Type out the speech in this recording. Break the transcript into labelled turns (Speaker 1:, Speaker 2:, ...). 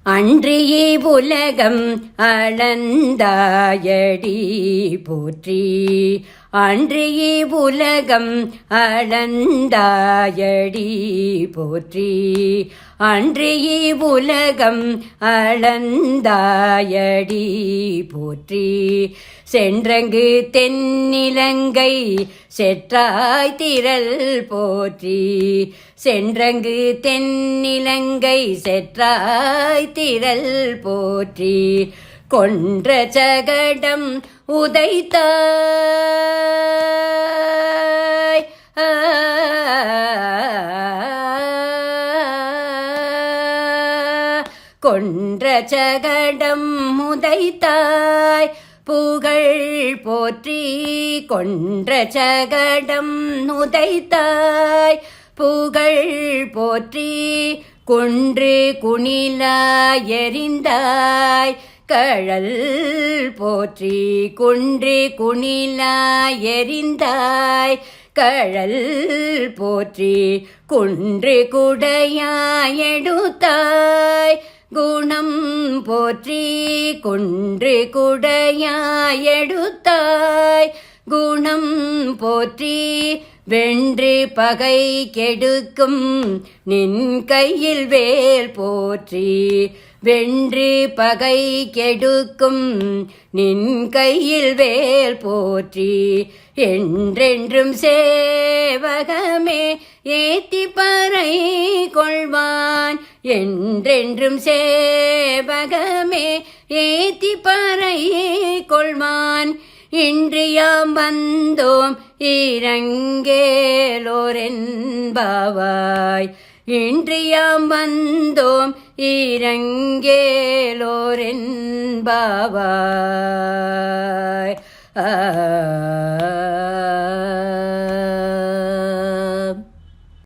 Speaker 1: அன்றியே உலகம் அளந்தாயடி போற்றி. அன்றியே உலகம் அளந்தாயடி போற்றி. அன்றியே உலகம் அளந்தாயடி போற்றி. சென்றங்கு தென்னிலங்கை செற்றாய் திரள் போற்றி. சென்றங்கு தென்னிலங்கை செற்றாய் திரள் போற்றி. கொன்ற சகடம் உதைத்தாய் கொன்ற சகடம் உதைத்தாய் புகழ் போற்றி. கொன்ற சகடம் உதைத்தாய் புகழ் போற்றி. குன்று குணிலாய் எறிந்தாய் கழல் போற்றி. குன்று குணிலாய் எறிந்தாய் கழல் போற்றி. குன்று குடையாய் எடுத்தாய் குணம் போற்றி. குன்று குடையாய் எடுத்தாய் குணம் போற்றி. வென்று பகை கெடுக்கும் நின் கையில் வேல் போற்றி. வென்று பகை கெடுக்கும் நின் கையில் வேல் போற்றி. என்றென்றும் சேவகமே ஏத்தி பறை கொள்வான். என்றென்றும் சேவகமே ஏத்தி பறை கொள்வான். இன்றியாம் வந்தோம் இரங்கேலோரென்பாவாய். இன்றியாம் வந்தோம் இரங்கேலோரென்பாவாய்.